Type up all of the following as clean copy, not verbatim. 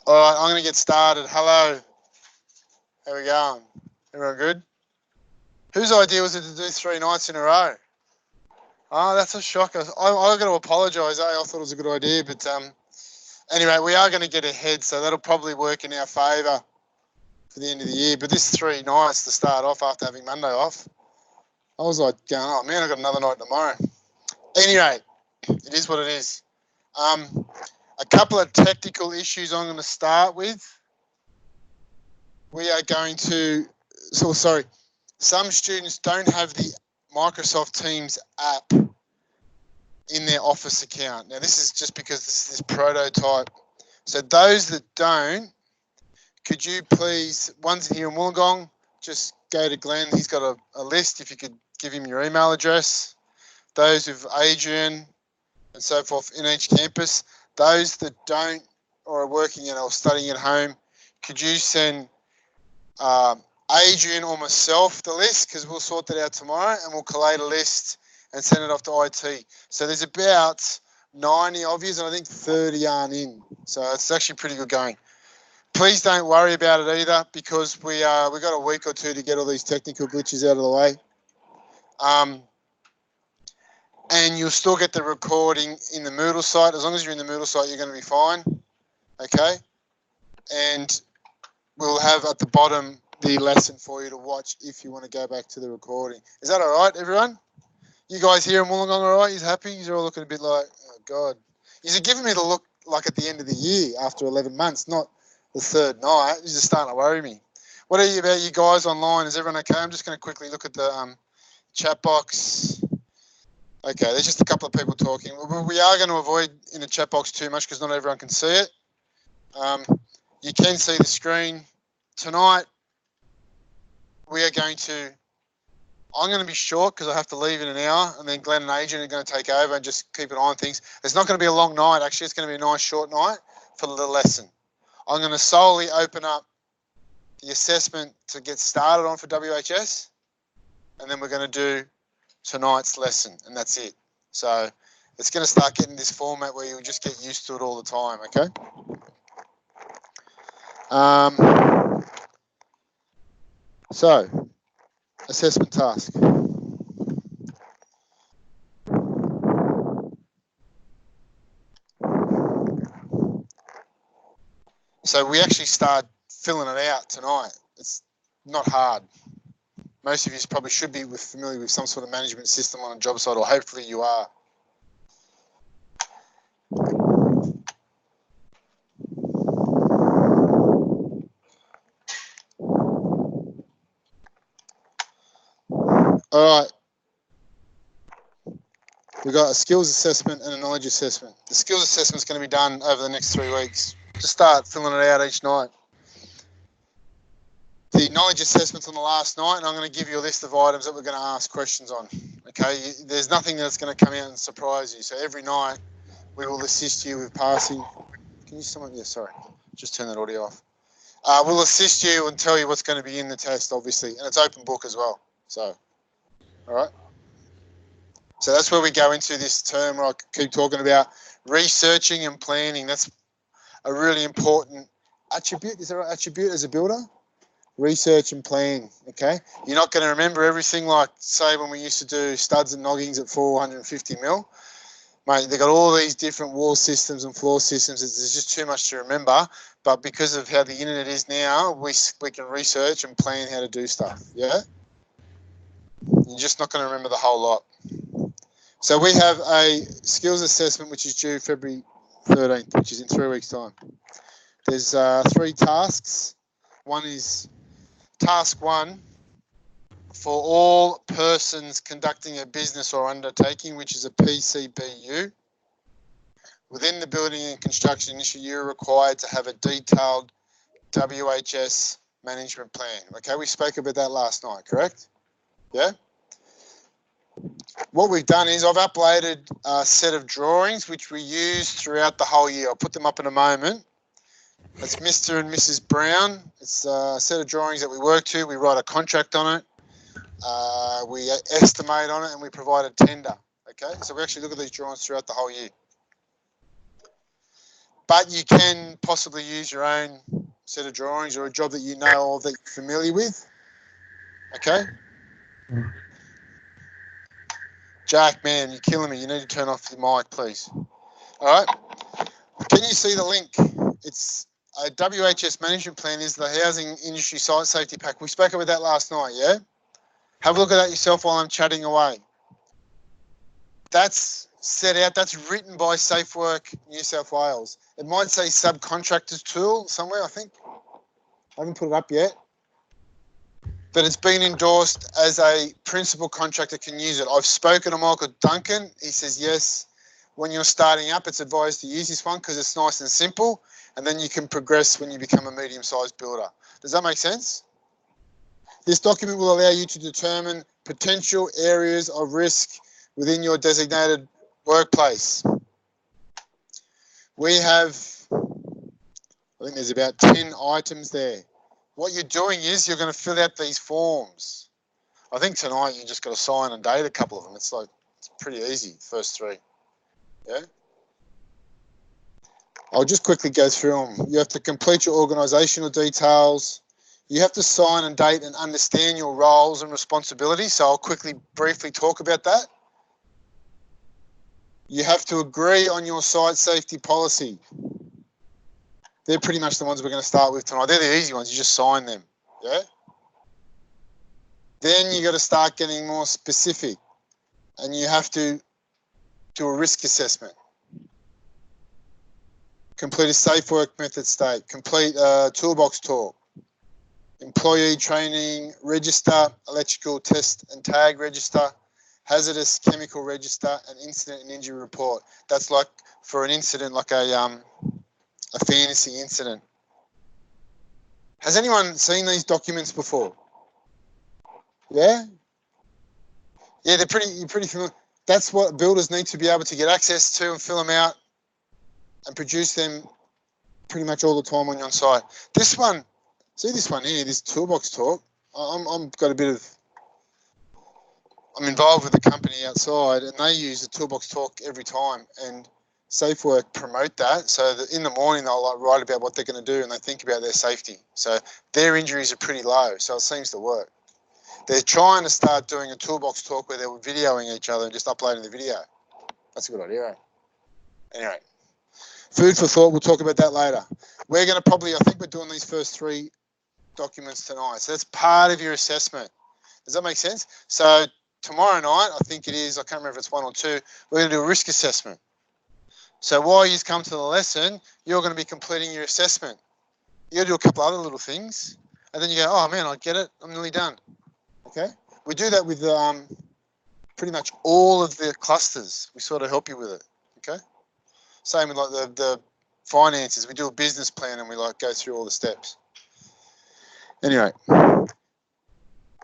All right, I'm going to get started. Hello. How we going? Everyone good? Whose idea was it to do 3 nights in a row? Oh, that's a shocker. I got to apologise. I thought it was a good idea, but anyway, we are going to get ahead, so that'll probably work in our favour for the end of the year. But this 3 nights to start off after having Monday off, I was like going, oh man, I got another night tomorrow. Anyway, it is what it is. A couple of technical issues I'm going to start with. We are going to, some students don't have the Microsoft Teams app in their Office account. Now, this is just because this is prototype. So those that don't, could you please, ones here in Wollongong, just go to Glenn. He's got a list. If you could give him your email address. Those with Adrian and so forth in each campus. Those that don't or are working or studying at home, could you send Adrian or myself the list, because we'll sort that out tomorrow and we'll collate a list and send it off to IT. So there's about 90 of you, and I think 30 aren't in. So it's actually pretty good going. Please don't worry about it either, because we got a week or two to get all these technical glitches out of the way. And you'll still get the recording in the Moodle site. As long as you're in the Moodle site, you're going to be fine. Okay? And we'll have at the bottom the lesson for you to watch if you want to go back to the recording. Is that all right, everyone? You guys here in Wollongong all right? He's happy? You're all looking a bit like, oh, God. You're giving me the look like at the end of the year after 11 months, not the third night. You're just starting to worry me. What are you about you guys online? Is everyone okay? I'm just going to quickly look at the chat box. Okay, there's just a couple of people talking. We are going to avoid in the chat box too much because not everyone can see it. You can see the screen. Tonight, we are going to, I'm going to be short because I have to leave in an hour, and then Glenn and Adrian are going to take over and just keep an eye on things. It's not going to be a long night, actually. It's going to be a nice short night for the lesson. I'm going to solely open up the assessment to get started on for WHS, and then we're going to do tonight's lesson, and that's it. So it's going to start getting this format where you just get used to it all the time, okay? So, assessment task. So we actually start filling it out tonight. It's not hard. Most of you probably should be familiar with some sort of management system on a job site, or hopefully you are. All right. We've got a skills assessment and a knowledge assessment. The skills assessment is going to be done over the next 3 weeks. Just start filling it out each night. The knowledge assessment's on the last night, and I'm going to give you a list of items that we're going to ask questions on. Okay, there's nothing that's going to come out and surprise you. So every night we will assist you with passing. Can you someone? Yeah, sorry. Just turn that audio off. We'll assist you and tell you what's going to be in the test, obviously, and it's open book as well. So, all right. So that's where we go into this term where I keep talking about researching and planning. That's a really important attribute. Is there an attribute as a builder? Research and plan, okay? You're not going to remember everything like, say, when we used to do studs and noggings at 450 mil. Mate, they've got all these different wall systems and floor systems. There's just too much to remember. But because of how the internet is now, we can research and plan how to do stuff, yeah? You're just not going to remember the whole lot. So we have a skills assessment, which is due February 13th, which is in 3 weeks' time. There's 3 tasks. One is task 1 for all persons conducting a business or undertaking, which is a PCBU. Within the building and construction industry, you're required to have a detailed WHS management plan. Okay, we spoke about that last night, correct? Yeah? What we've done is I've uploaded a set of drawings which we use throughout the whole year. I'll put them up in a moment. It's Mr. and Mrs. Brown. It's a set of drawings that we work to. We write a contract on it. We estimate on it, and we provide a tender. Okay, so we actually look at these drawings throughout the whole year. but you can possibly use your own set of drawings or a job that you know of that you're familiar with. Okay? Jack, man, you're killing me. You need to turn off the mic, please. All right? Can you see the link? It's a WHS management plan is the housing industry site safety pack. We spoke about that last night, yeah? Have a look at that yourself while I'm chatting away. That's set out, that's written by SafeWork New South Wales. It might say subcontractors tool somewhere, I think. I haven't put it up yet. But it's been endorsed as a principal contractor can use it. I've spoken to Michael Duncan. He says, yes, when you're starting up, it's advised to use this one because it's nice and simple. And then you can progress when you become a medium-sized builder. Does that make sense? This document will allow you to determine potential areas of risk within your designated workplace. We have, I think there's about 10 items there. What you're doing is you're going to fill out these forms. I think tonight you just got to sign and date a couple of them. It's pretty easy, first three. Yeah. I'll just quickly go through them. You have to complete your organisational details. You have to sign and date and understand your roles and responsibilities. So I'll quickly, briefly talk about that. You have to agree on your site safety policy. They're pretty much the ones we're going to start with tonight. They're the easy ones. You just sign them. Yeah. Then you got to start getting more specific, and you have to do a risk assessment. Complete a safe work method state. Complete a toolbox talk. Employee training register, electrical test and tag register, hazardous chemical register, and incident and injury report. That's like for an incident, like a fantasy incident. Has anyone seen these documents before? Yeah? Yeah, you're pretty familiar. That's what builders need to be able to get access to and fill them out and produce them pretty much all the time when you're on site. This one, see this one here, this toolbox talk. I'm involved with a company outside, and they use the toolbox talk every time, and SafeWork promote that, so that in the morning they'll write about what they're going to do and they think about their safety. So their injuries are pretty low, so it seems to work. They're trying to start doing a toolbox talk where they're videoing each other and just uploading the video. That's a good idea, eh? Anyway, food for thought, we'll talk about that later. We're going to I think we're doing these first three documents tonight. So that's part of your assessment. Does that make sense? So tomorrow night, I think it is, I can't remember if it's 1 or 2, we're going to do a risk assessment. So while you come to the lesson, you're going to be completing your assessment. You're going to do a couple other little things, and then you go, oh man, I get it, I'm nearly done. Okay? We do that with pretty much all of the clusters. We sort of help you with it. Okay? Same with like the finances. We do a business plan and we go through all the steps. Anyway,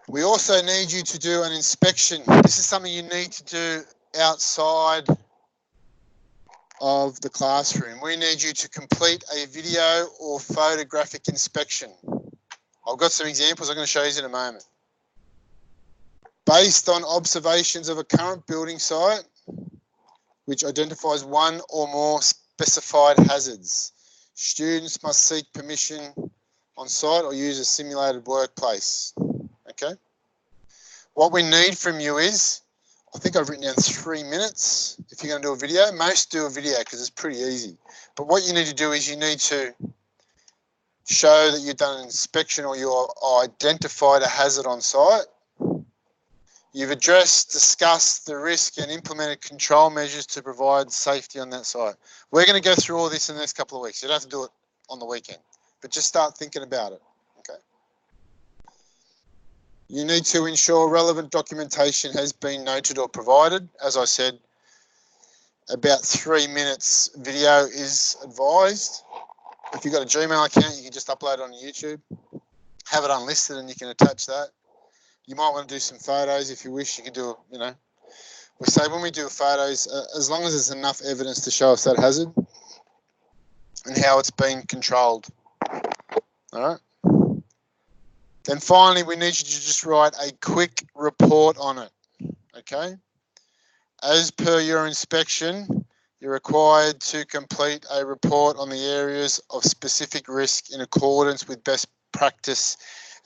we also need you to do an inspection. This is something you need to do outside of the classroom. We need you to complete a video or photographic inspection. I've got some examples I'm going to show you in a moment. Based on observations of a current building site, which identifies one or more specified hazards, students must seek permission on site or use a simulated workplace. Okay? What we need from you is, I think I've written down 3 minutes if you're going to do a video. Most do a video because it's pretty easy. But what you need to do is you need to show that you've done an inspection or you've identified a hazard on site. You've addressed, discussed the risk and implemented control measures to provide safety on that site. We're going to go through all this in the next couple of weeks. You don't have to do it on the weekend, but just start thinking about it. Okay. You need to ensure relevant documentation has been noted or provided. As I said, about 3 minutes video is advised. If you've got a Gmail account, you can just upload it on YouTube. Have it unlisted and you can attach that. You might want to do some photos if you wish. You can do, we say when we do photos, as long as there's enough evidence to show us that hazard and how it's been controlled. All right. Then finally, we need you to just write a quick report on it. Okay. As per your inspection, You're required to complete a report on the areas of specific risk in accordance with best practice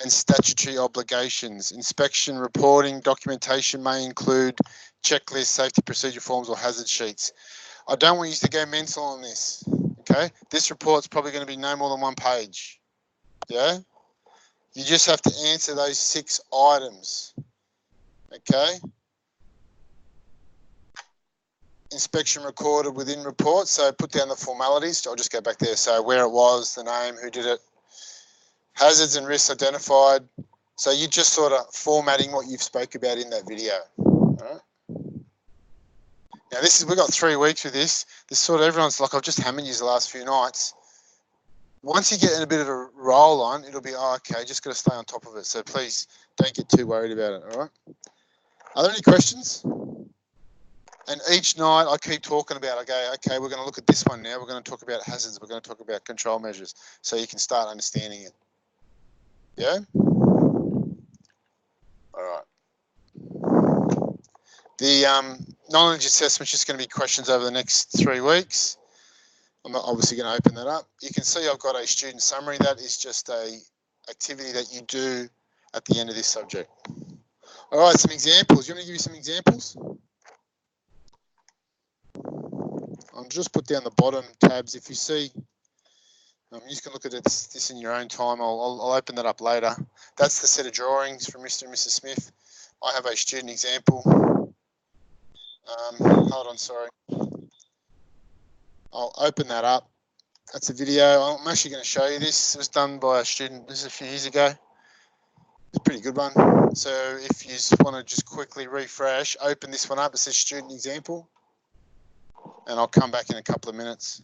and statutory obligations. Inspection reporting documentation may include checklists, safety procedure forms, or hazard sheets. I don't want you to go mental on this, okay? This report's probably going to be no more than 1 page, yeah? You just have to answer those 6 items, okay? Inspection recorded within report, so put down the formalities. I'll just go back there. So where it was, the name, who did it, hazards and risks identified. So you're just sort of formatting what you've spoke about in that video. All right. Now we've got 3 weeks with this. This sort of everyone's like, I've just hammered you the last few nights. Once you get in a bit of a roll on, it'll be, oh, okay, just got to stay on top of it. So please don't get too worried about it. All right. Are there any questions? And each night I keep talking about, okay, we're going to look at this one now. We're going to talk about hazards. We're going to talk about control measures so you can start understanding it. Yeah? All right. The knowledge assessment is just going to be questions over the next 3 weeks. I'm not obviously going to open that up. You can see I've got a student summary. That is just a activity that you do at the end of this subject. All right, some examples. You want me to give you some examples? I'll just put down the bottom tabs. If you see, you just can look at this in your own time. I'll open that up later. That's the set of drawings from Mr. and Mrs. Smith. I have a student example. Hold on, sorry. I'll open that up. That's a video. I'm actually going to show you this. It was done by a student. This is a few years ago. It's a pretty good one. So if you just want to just quickly refresh, open this one up. It says student example. And I'll come back in a couple of minutes.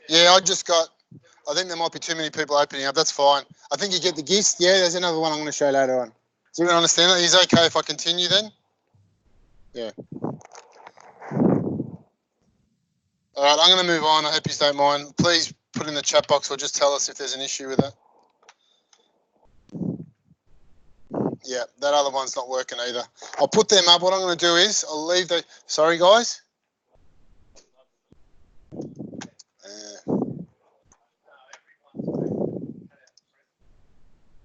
Yeah, I think there might be too many people opening up. That's fine. I think you get the gist. Yeah, there's another one I'm going to show later on. Does everyone understand that? Is it okay if I continue then? Yeah. All right, I'm going to move on. I hope you don't mind. Please put in the chat box or just tell us if there's an issue with it. Yeah, that other one's not working either. I'll put them up. What I'm going to do is I'll leave the... Sorry, guys.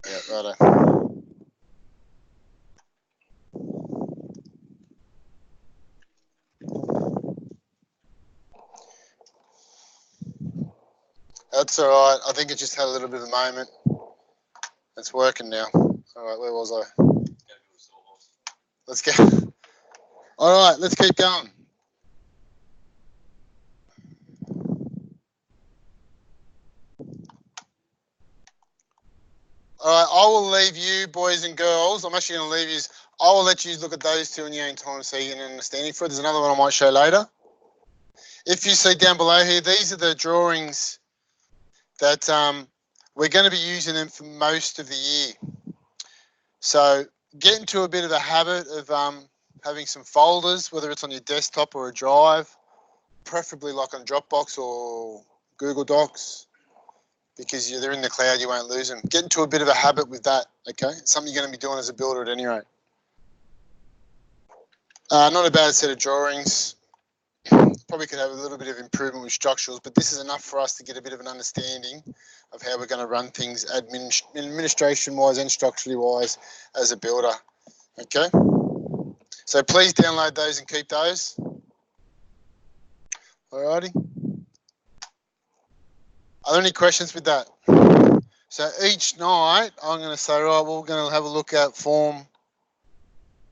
Yeah, righto. That's all right. I think it just had a little bit of a moment. It's working now. All right, where was I? Let's go. All right, let's keep going. All right, I will leave you, boys and girls. I'm actually going to leave you. I will let you look at those two in your own time so you get an understanding for it. There's another one I might show later. If you see down below here, these are the drawings that we're going to be using them for most of the year. So get into a bit of a habit of having some folders, whether it's on your desktop or a drive, preferably like on Dropbox or Google Docs, because they're in the cloud, you won't lose them. Get into a bit of a habit with that, okay? It's something you're going to be doing as a builder at any rate. Not a bad set of drawings. Probably could have a little bit of improvement with structurals, but this is enough for us to get a bit of an understanding of how we're going to run things administration-wise and structurally-wise as a builder, okay? So please download those and keep those. Alrighty. Are there any questions with that? So each night I'm going to say, right, well, we're going to have a look at form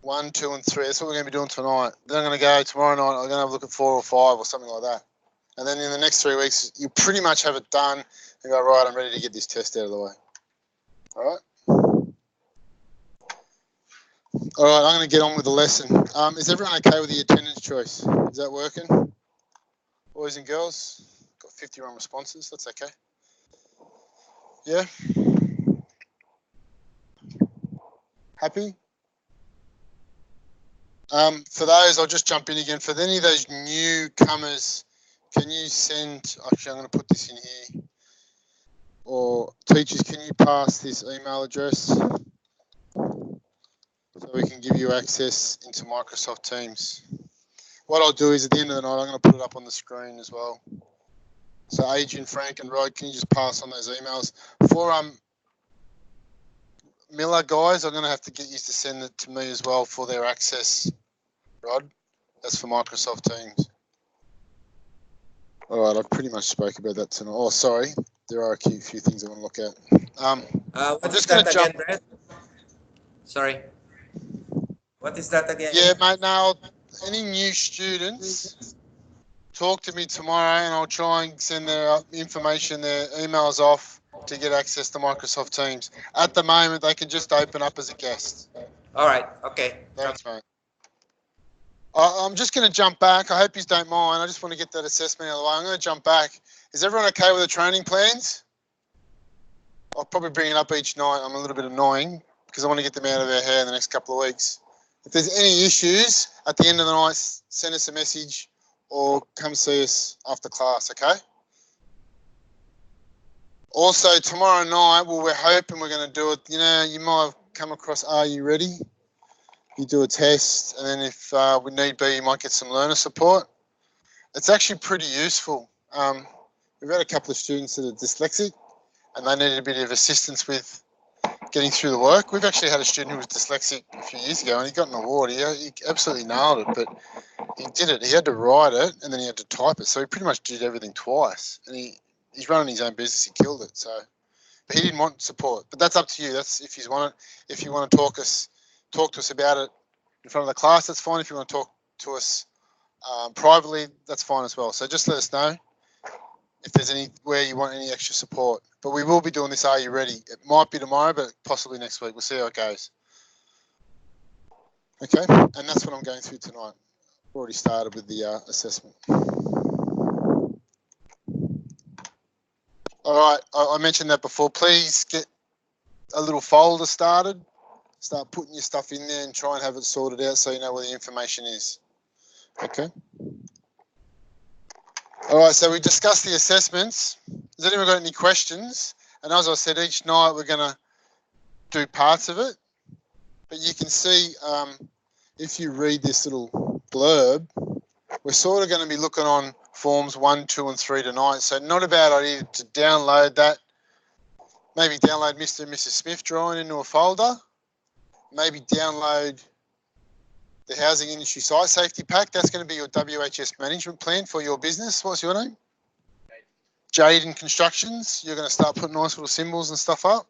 1, 2, and 3. That's what we're going to be doing tonight. Then I'm going to go tomorrow night, I'm going to have a look at 4 or 5 or something like that. And then in the next 3 weeks, you pretty much have it done and go, right, I'm ready to get this test out of the way. All right? All right, I'm going to get on with the lesson. Is everyone okay with the attendance choice? Is that working? Boys and girls? Got 51 responses. That's okay. Yeah? Happy? For those, I'll just jump in again. For any of those newcomers, can you send, actually I'm going to put this in here, or teachers, can you pass this email address so we can give you access into Microsoft Teams? What I'll do is at the end of the night, I'm going to put it up on the screen as well. So Adrian, Frank and Rod, can you just pass on those emails? For Miller guys, I'm going to have to get you to send it to me as well for their access. Rod, that's for Microsoft Teams. All right, I've pretty much spoke about that tonight. Oh, sorry, there are a few things I want to look at. I'm just going to jump. Again, Brett? Sorry. What is that again? Yeah, mate. Now, any new students, talk to me tomorrow, and I'll try and send their information, their emails off to get access to Microsoft Teams. At the moment, they can just open up as a guest. All right. Okay. Thanks, mate. I'm just going to jump back. I hope you don't mind. I just want to get that assessment out of the way. I'm going to jump back. Is everyone okay with the training plans? I'll probably bring it up each night. I'm a little bit annoying because I want to get them out of our hair in the next couple of weeks. If there's any issues at the end of the night, send us a message or come see us after class, okay? Also, tomorrow night, well, we're hoping we're going to do it. You know, you might have come across Are You Ready? You do a test, and then if we need be, you might get some learner support. It's actually pretty useful. We've had a couple of students that are dyslexic, and they needed a bit of assistance with getting through the work. We've actually had a student who was dyslexic a few years ago, and he got an award. He absolutely nailed it, but he did it. He had to write it, and then he had to type it. So he pretty much did everything twice, and he's running his own business. He killed it. So, but he didn't want support. But that's up to you. That's if you want it. If you want to talk to us about it in front of the class, that's fine. If you want to talk to us privately, that's fine as well. So just let us know if there's anywhere you want any extra support. But we will be doing this Are You Ready? It might be tomorrow, but possibly next week. We'll see how it goes. Okay, and that's what I'm going through tonight. I've already started with the assessment. All right, I mentioned that before. Please get a little folder started. Start putting your stuff in there and try and have it sorted out so you know where the information is. Okay. All right, so we discussed the assessments. Has anyone got any questions? And as I said, each night we're going to do parts of it. But you can see if you read this little blurb, we're sort of going to be looking on forms 1, 2, and 3 tonight. So not a bad idea to download that. Maybe download Mr. and Mrs. Smith drawing into a folder. Maybe download the Housing Industry Site Safety Pack. That's going to be your WHS management plan for your business. What's your name? Jaden Constructions, you're going to start putting nice little symbols and stuff up.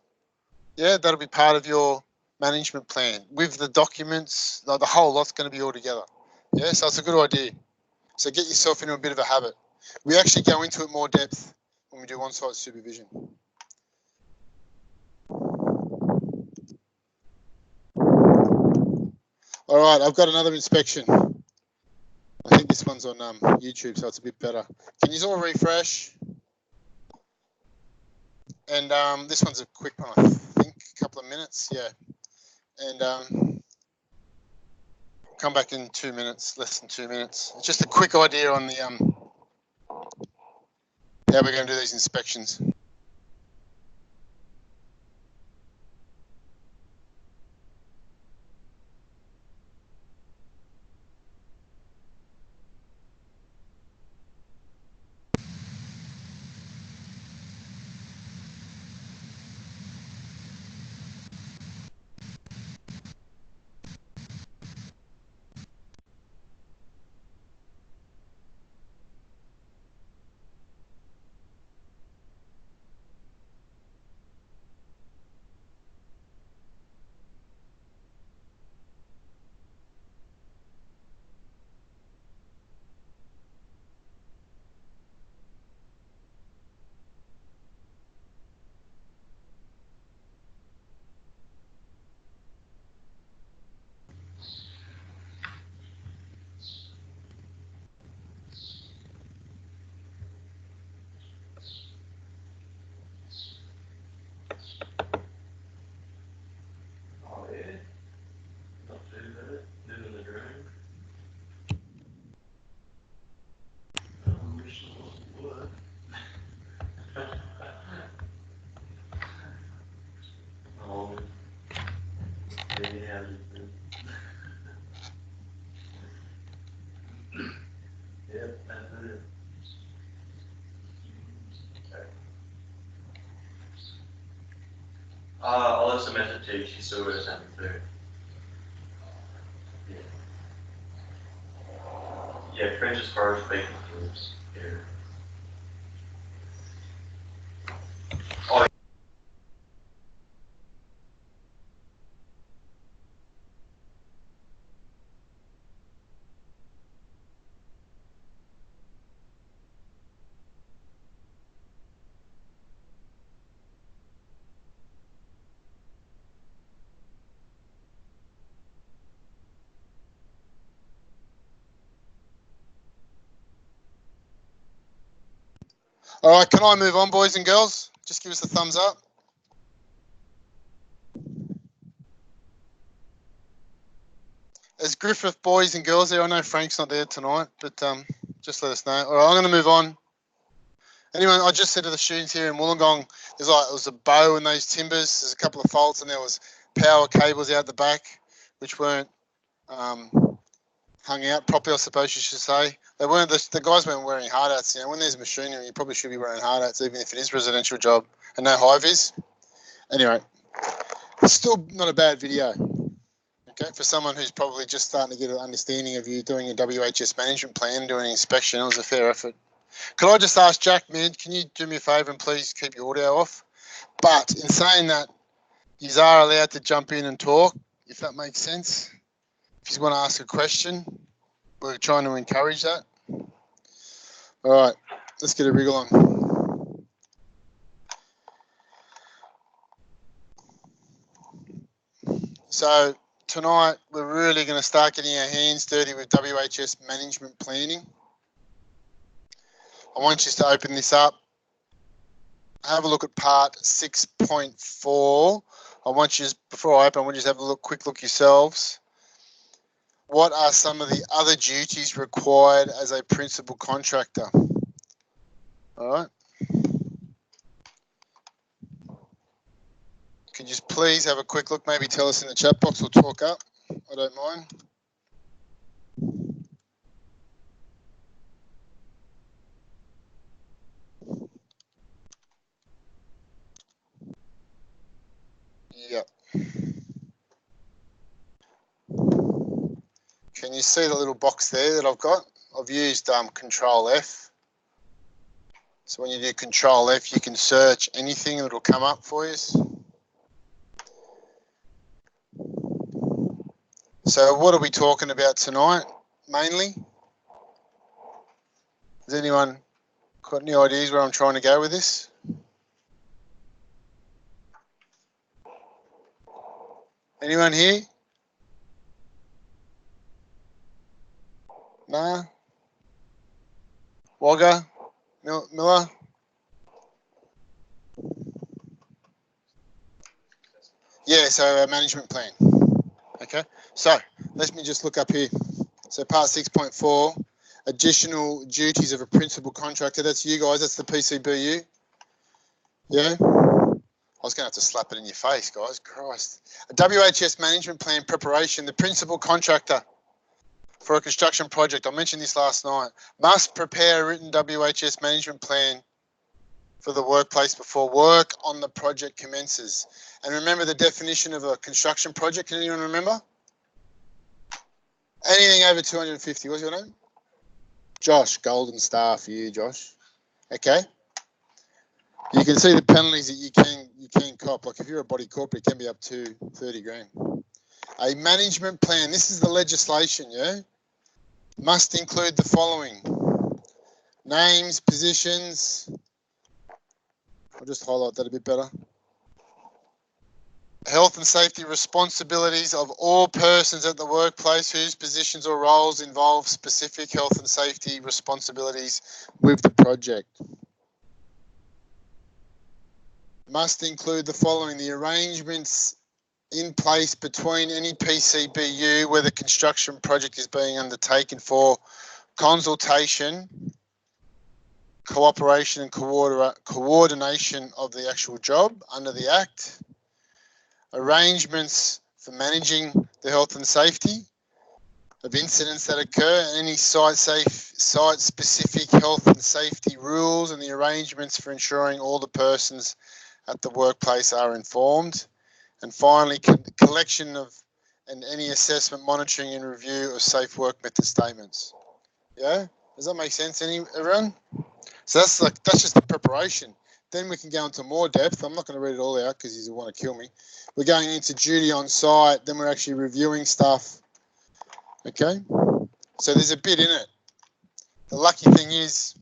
Yeah, that'll be part of your management plan with the documents. The whole lot's going to be all together. Yeah, so it's a good idea. So get yourself into a bit of a habit. We actually go into it more depth when we do on-site supervision. All right, I've got another inspection. I think this one's on YouTube, so it's a bit better. Can you all refresh? And this one's a quick one, I think, a couple of minutes, yeah. And come back in 2 minutes, less than 2 minutes. It's just a quick idea on the how we're going to do these inspections. I'll let Samantha take, she's so good at something there. Yeah, French's cars, bacon foods here. Oh, All right, can I move on, boys and girls? Just give us a thumbs up. There's Griffith boys and girls there. I know Frank's not there tonight, but just let us know. All right, I'm going to move on. Anyway, I just said to the students here in Wollongong, it was a bow in those timbers. There's a couple of faults, and there was power cables out the back, which weren't hung out properly, I suppose you should say. They weren't. The guys weren't wearing hard hats. You know, when there's machinery, you probably should be wearing hard hats, even if it is a residential job and no high vis. Anyway, it's still not a bad video. Okay, for someone who's probably just starting to get an understanding of you doing a WHS management plan, doing an inspection, it was a fair effort. Could I just ask Jack, man, can you do me a favour and please keep your audio off? But in saying that, you are allowed to jump in and talk, if that makes sense. If you want to ask a question, we're trying to encourage that. All right, let's get a wriggle on. So tonight, we're really going to start getting our hands dirty with WHS management planning. I want you to open this up. Have a look at part 6.4. I want you, before I open, I want you to have a quick look yourselves. What are some of the other duties required as a principal contractor? All right. Could you just please have a quick look? Maybe tell us in the chat box or talk up. I don't mind. Yep. Can you see the little box there that I've got? I've used Control F. So when you do Control F, you can search anything that will come up for you. So what are we talking about tonight, mainly? Has anyone got any ideas where I'm trying to go with this? Anyone here? Nah? Wagga? Miller? Yeah, so a management plan. Okay, so let me just look up here. So part 6.4, additional duties of a principal contractor. That's you guys, that's the PCBU. Yeah? I was going to have to slap it in your face, guys. Christ. A WHS management plan preparation. The principal contractor for a construction project, I mentioned this last night, must prepare a written WHS management plan for the workplace before work on the project commences. And remember the definition of a construction project. Can anyone remember? Anything over 250. What's your name? Josh. Golden star for you, Josh. Okay. You can see the penalties that you can cop. Like if you're a body corporate, it can be up to 30 grand. A management plan. This is the legislation, yeah? Must include the following. Names, positions. I'll just highlight that a bit better. Health and safety responsibilities of all persons at the workplace whose positions or roles involve specific health and safety responsibilities with the project. Must include the following. The arrangements in place between any PCBU where the construction project is being undertaken for consultation, cooperation and coordination of the actual job under the Act. Arrangements for managing the health and safety of incidents that occur, any site-specific health and safety rules, and the arrangements for ensuring all the persons at the workplace are informed. And finally, collection of and any assessment, monitoring and review of safe work method statements. Yeah, does that make sense? Everyone? So that's just the preparation. Then we can go into more depth. I'm not going to read it all out because you want to kill me. We're going into duty on site. Then we're actually reviewing stuff. Okay. So there's a bit in it. The lucky thing is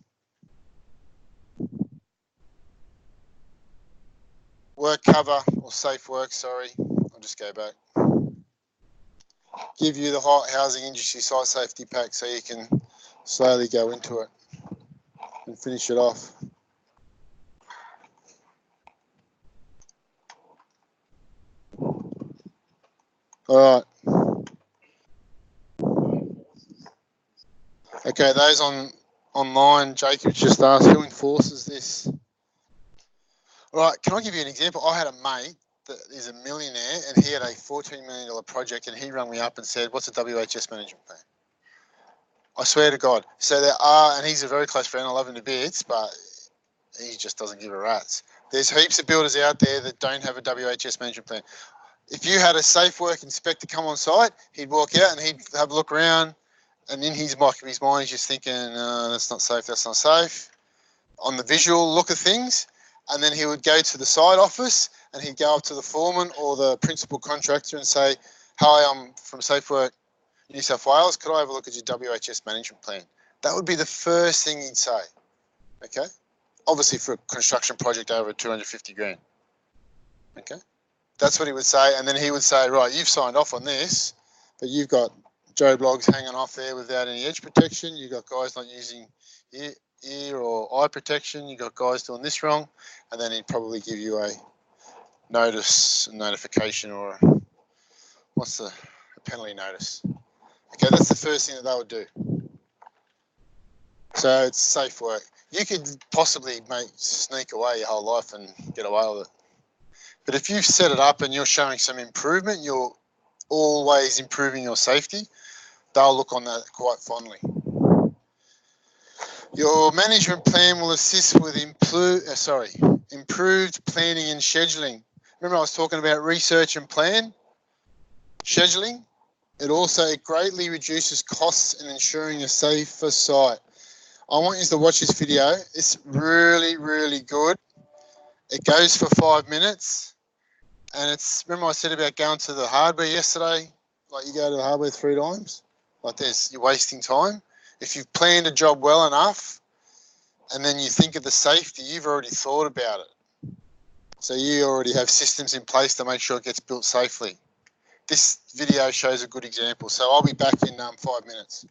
work cover or safe work. Sorry, I'll just go back. Give you the housing industry site safety pack so you can slowly go into it and finish it off. All right. Okay, those online, Jacob just asked, who enforces this? All right, can I give you an example? I had a mate that is a millionaire and he had a $14 million project and he rang me up and said, what's a WHS management plan? I swear to God. So there are, and he's a very close friend, I love him to bits, but he just doesn't give a rat's. There's heaps of builders out there that don't have a WHS management plan. If you had a safe work inspector come on site, he'd walk out and he'd have a look around, and in his mind, he's just thinking, that's not safe, that's not safe, on the visual look of things. And then he would go to the site office and he'd go up to the foreman or the principal contractor and say, hi, I'm from Safe Work New South Wales. Could I have a look at your WHS management plan? That would be the first thing he'd say. Okay? Obviously for a construction project over 250 grand. Okay? That's what he would say. And then he would say, right, you've signed off on this, but you've got Joe Bloggs hanging off there without any edge protection. You've got guys not using ear or eye protection. You've got guys doing this wrong. And then he'd probably give you a notification, or what's a penalty notice. Okay, that's the first thing that they would do. So it's safe work. You could possibly sneak away your whole life and get away with it. But if you've set it up and you're showing some improvement, you're always improving your safety, they'll look on that quite fondly. Your management plan will assist with improved planning and scheduling. Remember I was talking about research and plan? Scheduling? It also greatly reduces costs and ensuring a safer site. I want you to watch this video. It's really, really good. It goes for 5 minutes. And it's, remember I said about going to the hardware yesterday? Like you go to the hardware 3 times? Like this, you're wasting time. If you've planned a job well enough and then you think of the safety, you've already thought about it. So you already have systems in place to make sure it gets built safely. This video shows a good example. So I'll be back in 5 minutes.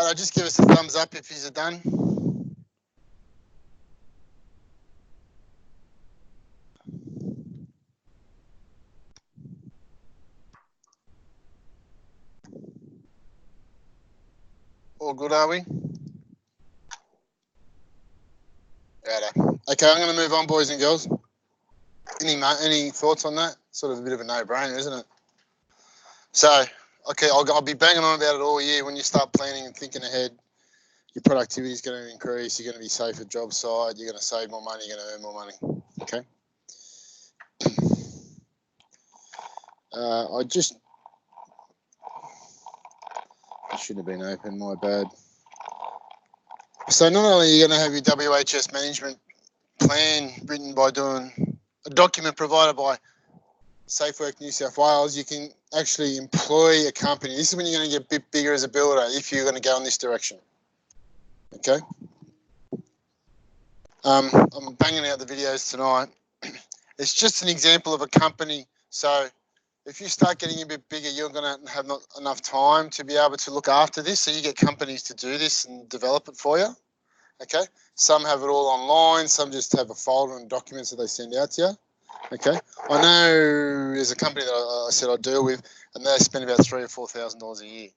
Right, just give us a thumbs up if you're done. All good, are we? Righto. Okay, I'm going to move on, boys and girls. Any thoughts on that? Sort of a bit of a no-brainer, isn't it? So, okay, I'll be banging on about it all year. When you start planning and thinking ahead, your productivity is going to increase. You're going to be safe at job site. You're going to save more money. You're going to earn more money. Okay. I shouldn't have been open. My bad. So not only are you going to have your WHS management plan written by doing a document provided by SafeWork New South Wales, you can actually employ a company. This is when you're going to get a bit bigger as a builder if you're going to go in this direction. Okay. I'm banging out the videos tonight. It's just an example of a company. So if you start getting a bit bigger, you're going to have not enough time to be able to look after this. So you get companies to do this and develop it for you. Okay. Some have it all online. Some just have a folder and documents that they send out to you. Okay. I know there's a company that I said I deal with, and they spend about $3,000 or $4,000 a year.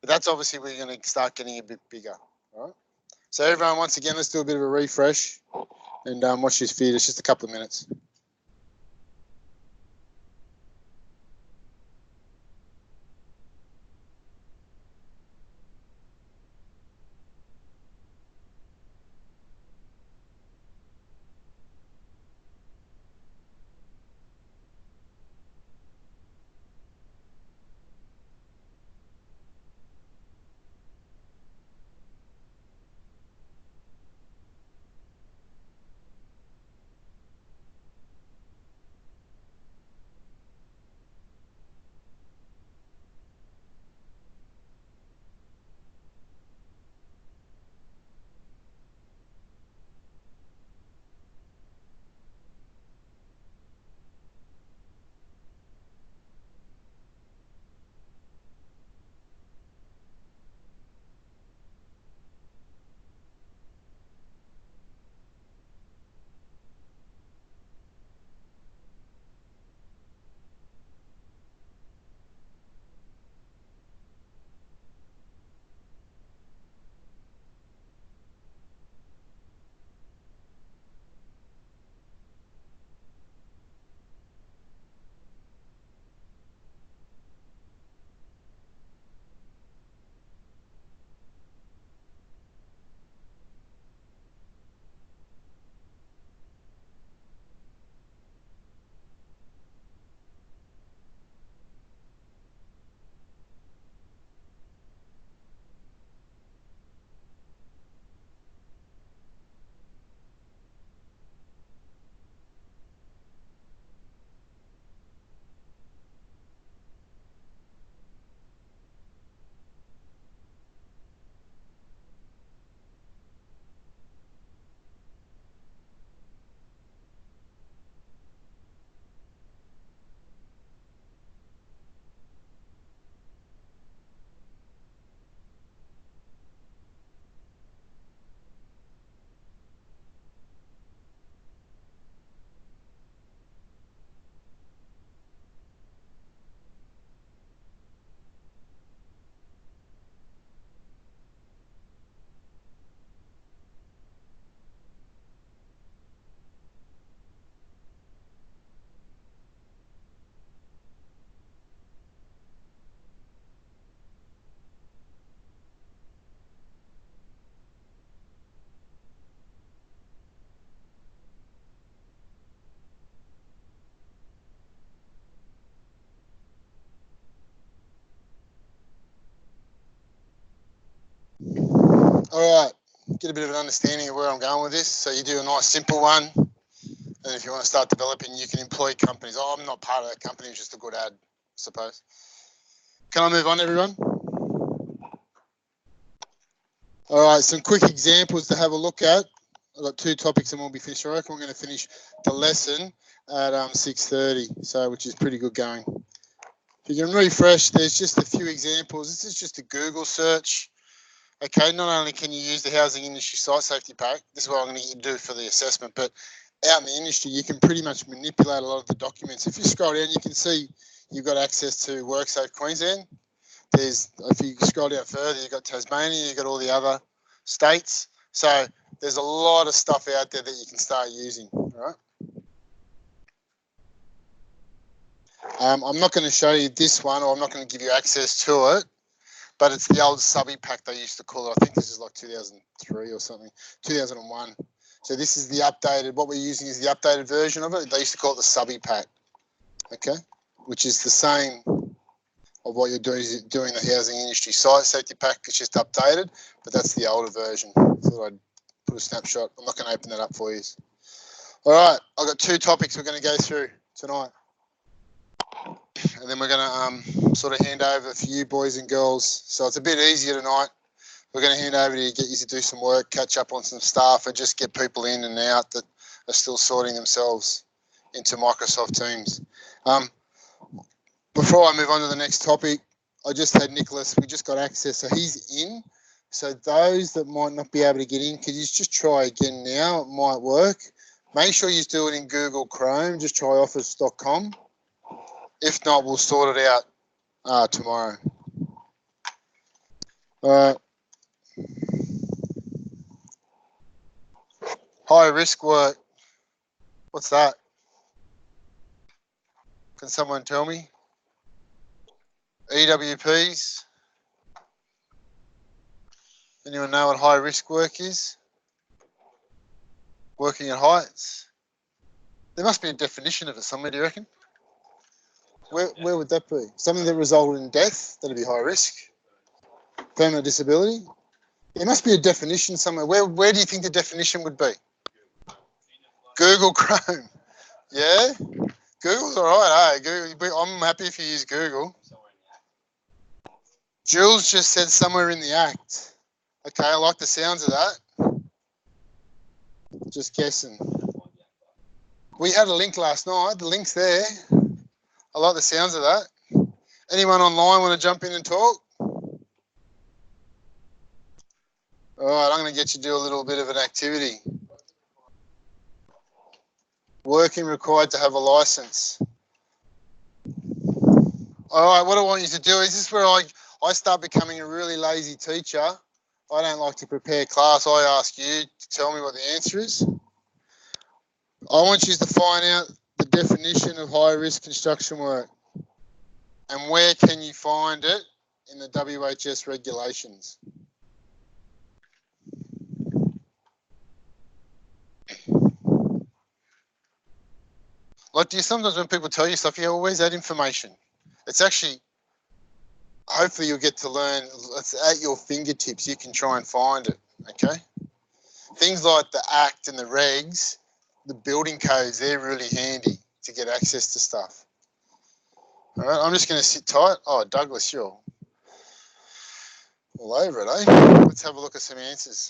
But that's obviously where you're going to start getting a bit bigger. All right. So everyone, once again, let's do a bit of a refresh and watch this video. It's just a couple of minutes. All right, get a bit of an understanding of where I'm going with this. So you do a nice simple one, and if you want to start developing, you can employ companies. Oh, I'm not part of that company, it's just a good ad, I suppose. Can I move on, everyone? All right, some quick examples to have a look at. I've got 2 topics and we'll be finished. I reckon we're going to finish the lesson at 6:30, so which is pretty good going. If you can refresh, there's just a few examples. This is just a Google search Okay, not only can you use the Housing Industry Site Safety Pack, this is what I'm going to get you to do for the assessment, but out in the industry, you can pretty much manipulate a lot of the documents. If you scroll down, you can see you've got access to WorkSafe Queensland. If you scroll down further, you've got Tasmania, you've got all the other states. So there's a lot of stuff out there that you can start using, all right? I'm not going to show you this one, or I'm not going to give you access to it, but it's the old subby pack they used to call it. I think this is like 2003 or something, 2001. So this is the updated, what we're using is the updated version of it. They used to call it the subby pack, okay? Which is the same of what you're doing, is doing the Housing Industry Site Safety Pack. It's just updated, but that's the older version. Thought I'd put a snapshot. I'm not going to open that up for you. All right, I've got 2 topics we're going to go through tonight. And then we're going to sort of hand over for you boys and girls. So it's a bit easier tonight. We're going to hand over to you, get you to do some work, catch up on some stuff, and just get people in and out that are still sorting themselves into Microsoft Teams. Before I move on to the next topic, I just had Nicholas, we just got access, so he's in. So those that might not be able to get in, could you just try again now? It might work. Make sure you do it in Google Chrome. Just try office.com. If not, we'll sort it out tomorrow. All right. High risk work. What's that? Can someone tell me? EWPs. Anyone know what high risk work is? Working at heights. There must be a definition of it somewhere, do you reckon? Where would that be? Something that resulted in death? That'd be high risk. Permanent disability? There must be a definition somewhere. Where do you think the definition would be? Google Chrome. Yeah? Google's all right, hey? Google, I'm happy if you use Google. Jules just said somewhere in the act. Okay, I like the sounds of that. Just guessing. We had a link last night. The link's there. I like the sounds of that. Anyone online want to jump in and talk? All right, I'm going to get you to do a little bit of an activity. Working required to have a license. All right, what I want you to do is this is where I start becoming a really lazy teacher. I don't like to prepare class. I ask you to tell me what the answer is. I want you to find out the definition of high risk construction work. And where can you find it in the WHS regulations? Like, do you sometimes when people tell you stuff, you always that information? It's actually, hopefully you'll get to learn, it's at your fingertips, you can try and find it, okay? Things like the Act and the regs, the building codes, they're really handy to get access to stuff. All right, I'm just going to sit tight. Oh, Douglas, you're all over it, eh? Let's have a look at some answers.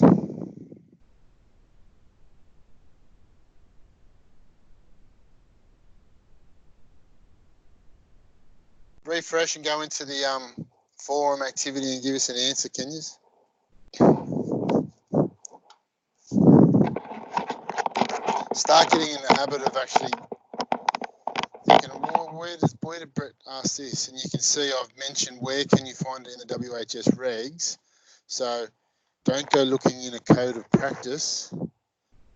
Refresh and go into the forum activity and give us an answer, can you? Start getting in the habit of actually thinking, well, where did Brett ask this? And you can see I've mentioned where can you find it in the WHS regs. So don't go looking in a code of practice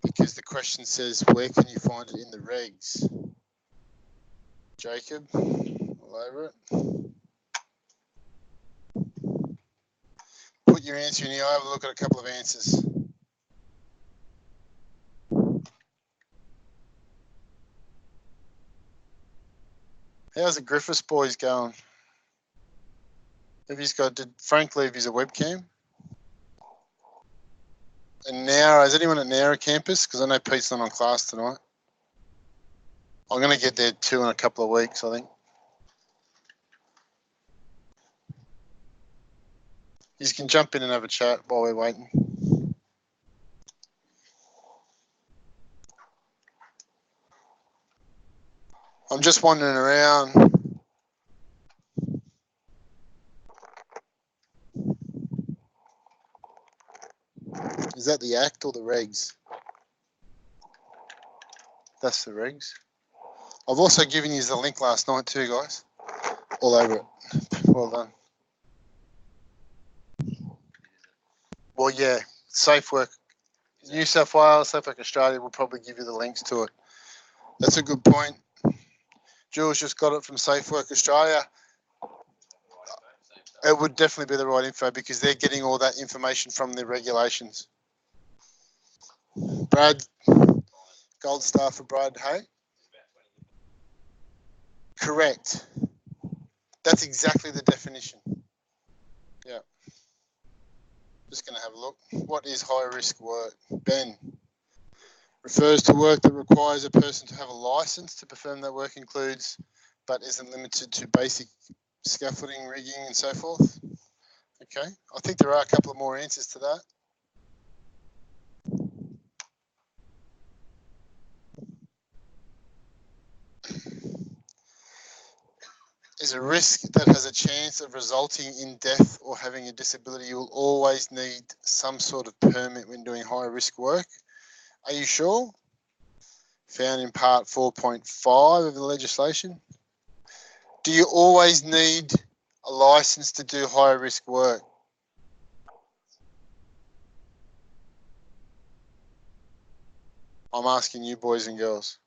because the question says where can you find it in the regs? Jacob, all over it. Put your answer in here. I'll have a look at a couple of answers. How's the Griffiths boys going? Did Frank leave his webcam? And Nowra, is anyone at Nowra campus? Because I know Pete's not on class tonight. I'm going to get there too in a couple of weeks, I think. You can jump in and have a chat while we're waiting. I'm just wandering around. Is that the Act or the regs? That's the regs. I've also given you the link last night too, guys. All over it. Well done. Well, yeah, Safe Work New South Wales, Safe Work Australia will probably give you the links to it. That's a good point. Jules just got it from Safe Work Australia. It would definitely be the right info because they're getting all that information from the regulations. Brad, gold star for Brad, hey? Correct. That's exactly the definition. Yeah. Just going to have a look. What is high risk work? Ben. Refers to work that requires a person to have a license to perform. That work includes, but isn't limited to, basic scaffolding, rigging, and so forth. Okay. I think there are a couple of more answers to that. Is a risk that has a chance of resulting in death or having a disability. You will always need some sort of permit when doing high risk work. Are you sure? Found in part 4.5 of the legislation. Do you always need a license to do high risk work? I'm asking you boys and girls.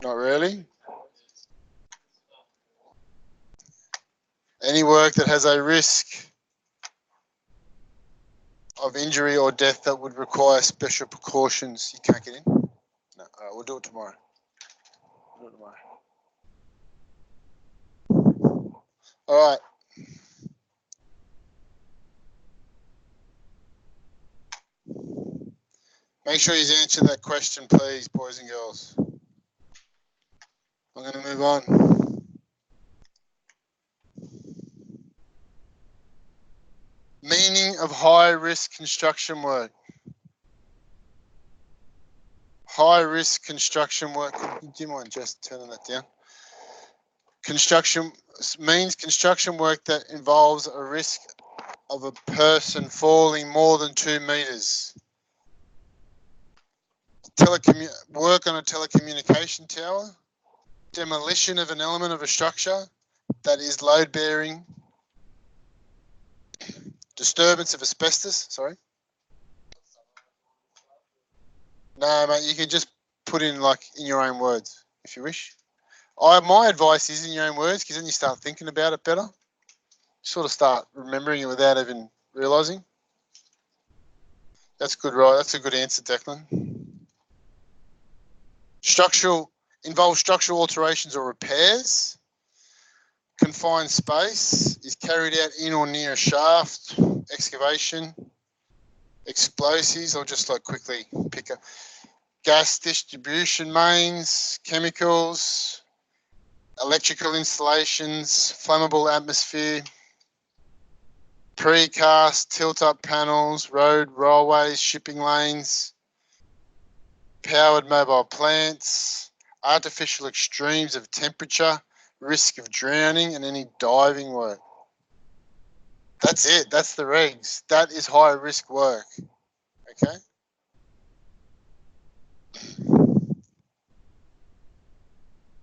Not really? Any work that has a risk of injury or death that would require special precautions, you can't get in? No, all right, we'll do it tomorrow. We'll do it tomorrow. All right. Make sure you answer that question, please, boys and girls. I'm going to move on. Meaning of high-risk construction work. High-risk construction work. Do you mind just turning that down? Construction means construction work that involves a risk of a person falling more than 2 meters. Work on a telecommunication tower. Demolition of an element of a structure that is load-bearing. Disturbance of asbestos, sorry. No, mate, you can just put in like in your own words if you wish. My advice is in your own words because then you start thinking about it better. Sort of start remembering it without even realising. That's good, right? That's a good answer, Declan. Involves structural alterations or repairs. Confined space is carried out in or near a shaft. Excavation. Explosives, I'll just like quickly pick up. Gas distribution mains, chemicals, electrical installations, flammable atmosphere, precast, tilt-up panels, road, railways, shipping lanes, powered mobile plants, artificial extremes of temperature, risk of drowning, and any diving work. That's it. That's the regs. That is high risk work. Okay.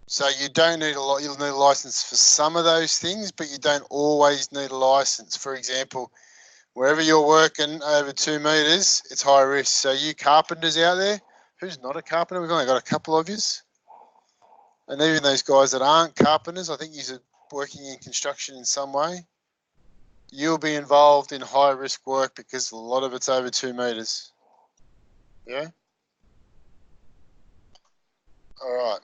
So you don't need you'll need a license for some of those things, but you don't always need a license. For example, wherever you're working over 2 meters, it's high risk. So you carpenters out there, who's not a carpenter? We've only got a couple of yous. And even those guys that aren't carpenters, I think you're working in construction in some way. You'll be involved in high risk work because a lot of it's over 2 meters. Yeah? All right.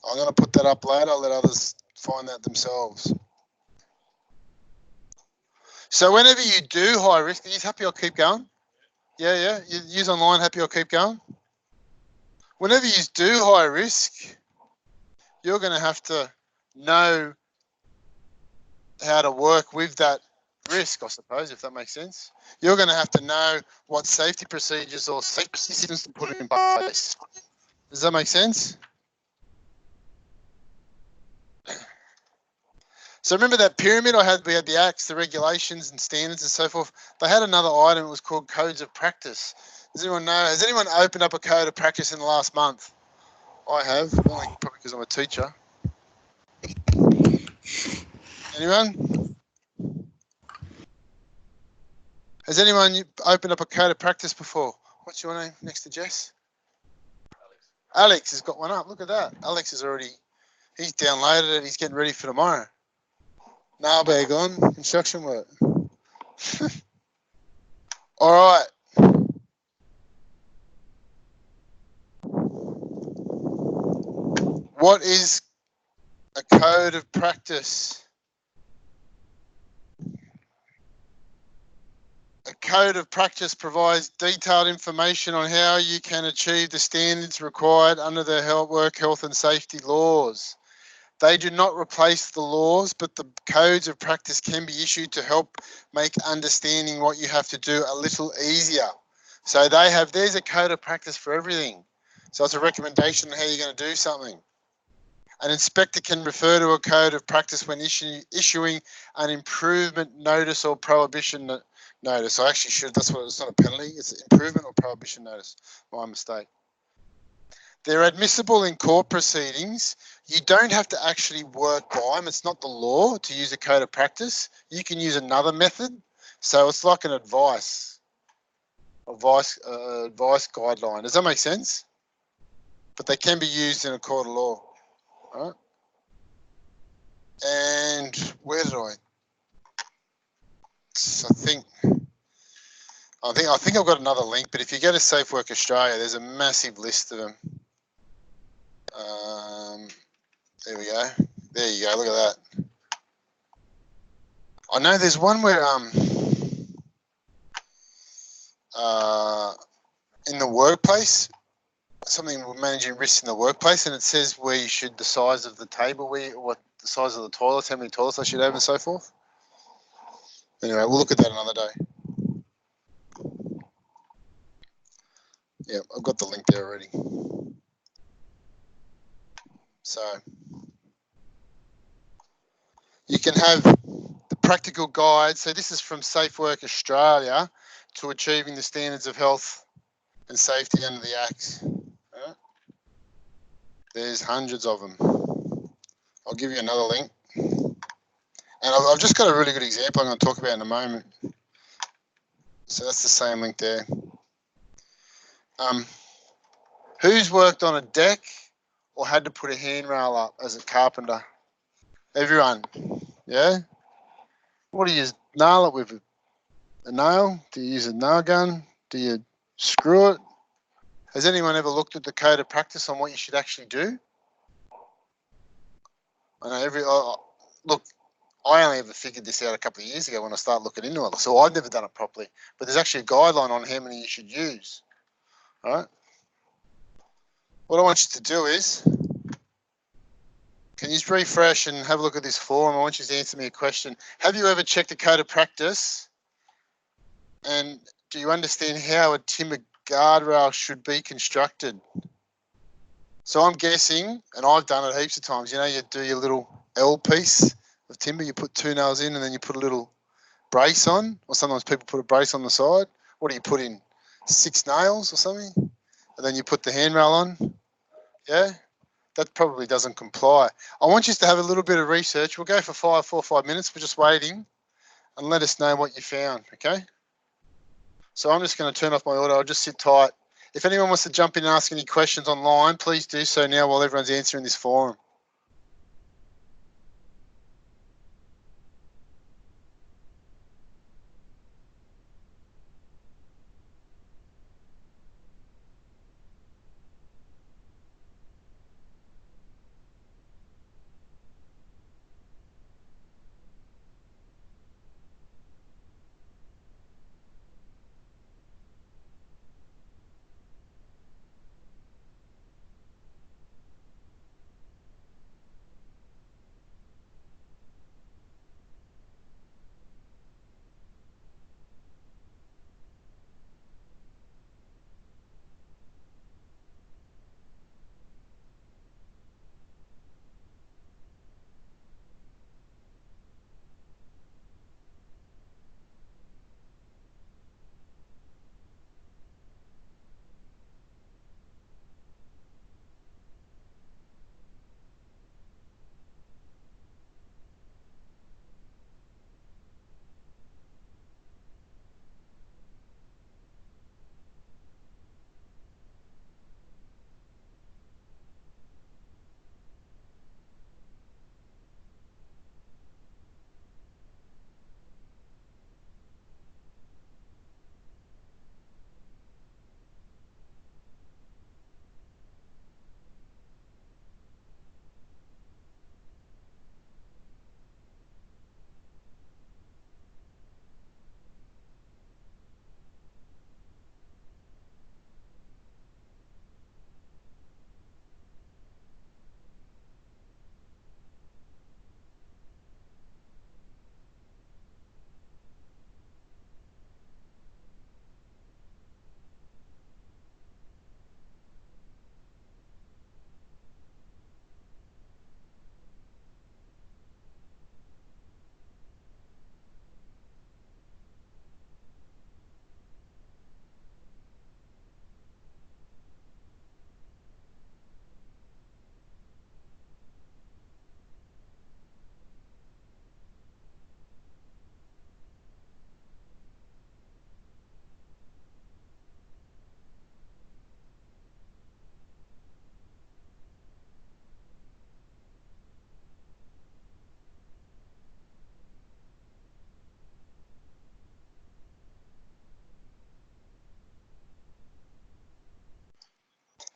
I'm going to put that up later. I'll let others find that themselves. So whenever you do high risk, are you happy I'll keep going? Yeah. You use online, happy I'll keep going? Whenever you do high risk, you're going to have to know how to work with that risk, I suppose, if that makes sense. You're going to have to know what safety procedures or safety systems to put in place. Does that make sense? So remember that pyramid I had? We had the acts, the regulations and standards and so forth. They had another item. It was called codes of practice. Does anyone know? Has anyone opened up a code of practice in the last month? I have, only probably because I'm a teacher. Anyone? Has anyone opened up a code of practice before? What's your name next to Jess? Alex has got one up. Look at that. Alex is already, he's downloaded it. He's getting ready for tomorrow. Nail bag on, construction work. All right. What is a code of practice? A code of practice provides detailed information on how you can achieve the standards required under the work health and safety laws. They do not replace the laws, but the codes of practice can be issued to help make understanding what you have to do a little easier. So there's a code of practice for everything. So it's a recommendation on how you're going to do something. An inspector can refer to a code of practice when issuing an improvement notice or prohibition notice. I actually should, it's not a penalty, it's an improvement or prohibition notice. My mistake. They're admissible in court proceedings. You don't have to actually work by them. It's not the law to use a code of practice. You can use another method. So it's like an advice guideline. Does that make sense? But they can be used in a court of law. All right? And where did I think I've got another link, but if you go to Safe Work Australia, there's a massive list of them. There we go. There you go. Look at that. I know there's one where in the workplace, something with managing risks in the workplace, and it says where you should, the size of the table, what the size of the toilets, how many toilets I should have, and so forth. Anyway, we'll look at that another day. Yeah, I've got the link there already. So you can have the practical guide. So this is from Safe Work Australia to achieving the standards of health and safety under the Acts. Right? There's hundreds of them. I'll give you another link. And I've just got a really good example I'm going to talk about in a moment. So that's the same link there. Who's worked on a deck or had to put a handrail up as a carpenter? Everyone. Yeah? What do you nail it with? A nail? Do you use a nail gun? Do you screw it? Has anyone ever looked at the code of practice on what you should actually do? I know look, I only ever figured this out a couple of years ago when I started looking into it. So I've never done it properly. But there's actually a guideline on how many you should use. All right? What I want you to do is, can you just refresh and have a look at this form? I want you to answer me a question. Have you ever checked a code of practice? And do you understand how a timber guardrail should be constructed? So I'm guessing, and I've done it heaps of times, you know, you do your little L piece of timber, you put 2 nails in and then you put a little brace on, or sometimes people put a brace on the side. What do you put in? 6 nails or something? And then you put the handrail on? Yeah? That probably doesn't comply. I want you to have a little bit of research. We'll go for 4 or 5 minutes. We're just waiting, and let us know what you found, okay? So I'm just going to turn off my audio. I'll just sit tight. If anyone wants to jump in and ask any questions online, please do so now while everyone's answering this forum.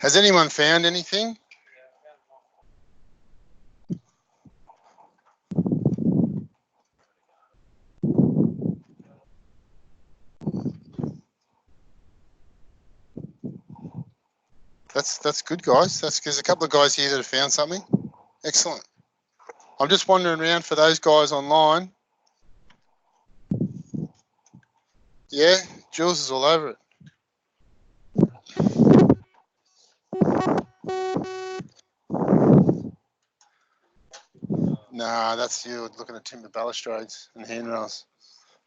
Has anyone found anything? That's good, guys. There's a couple of guys here that have found something. Excellent. I'm just wandering around for those guys online. Yeah, Jules is all over it. Nah, that's you looking at timber balustrades and handrails,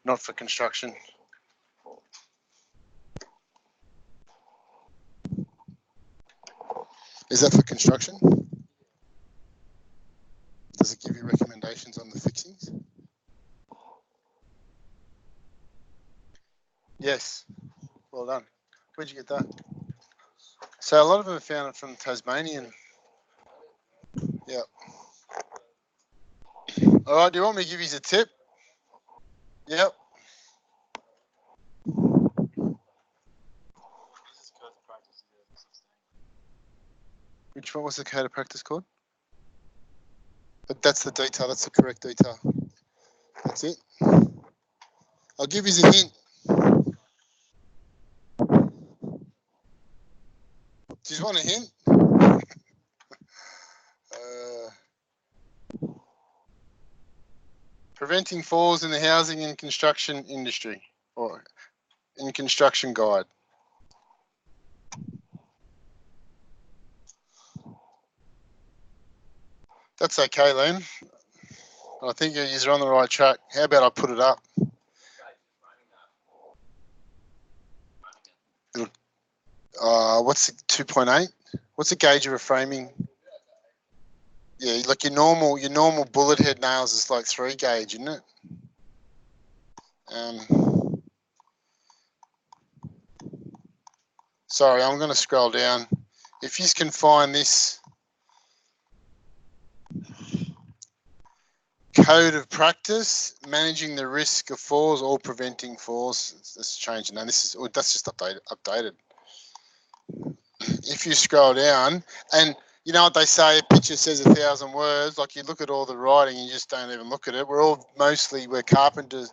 not for construction. Is that for construction? Does it give you recommendations on the fixings? Yes. Well done. Where'd you get that? So a lot of them have found it from Tasmanian. Yeah. All right. Do you want me to give you a tip? Yep. Which one was the code of practice called? But that's the detail. That's the correct detail. That's it. I'll give you a hint. Do you want a hint? Preventing falls in the housing and construction industry, or in construction guide. That's okay, Len. I think you're on the right track. How about I put it up? What's the 2.8? What's the gauge of a framing? Yeah, like your normal bullet head nails is like 3 gauge, isn't it? Sorry, I'm going to scroll down. If you can find this code of practice, managing the risk of falls or preventing falls. Let's change it now. That's just updated. If you scroll down, and you know what they say, a picture says 1,000 words. Like you look at all the writing, you just don't even look at it. We're carpenters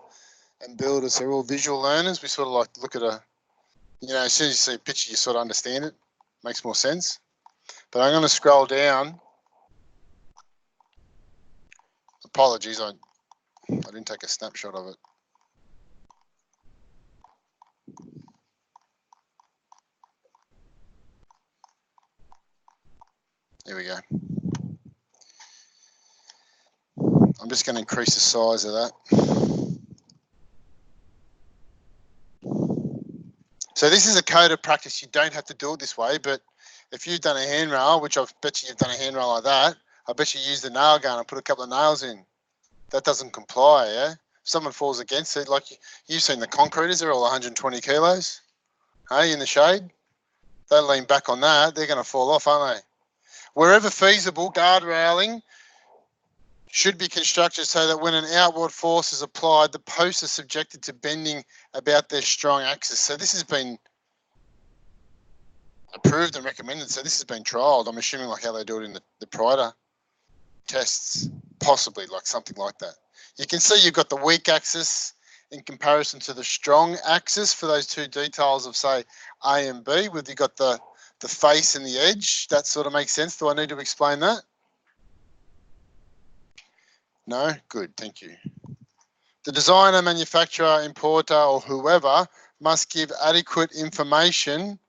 and builders, so we're all visual learners. We sort of like to look at as soon as you see a picture, you sort of understand it. Makes more sense. But I'm going to scroll down. Apologies, I didn't take a snapshot of it. There we go. I'm just going to increase the size of that. So this is a code of practice. You don't have to do it this way, but if you've done a handrail, which I bet you you've done a handrail like that, I bet you used the nail gun and put a couple of nails in. That doesn't comply, yeah? If someone falls against it, like you've seen the concreters, they're all 120 kilos, hey, in the shade. They lean back on that, they're going to fall off, aren't they? Wherever feasible, guard railing should be constructed so that when an outward force is applied, the posts are subjected to bending about their strong axis. So this has been approved and recommended. So this has been trialled. I'm assuming like how they do it in the Prida tests, possibly like something like that. You can see you've got the weak axis in comparison to the strong axis for those two details of say A and B, with you got the face and the edge. That sort of makes sense. Do I need to explain that? No? Good, thank you. The designer, manufacturer, importer, or whoever must give adequate information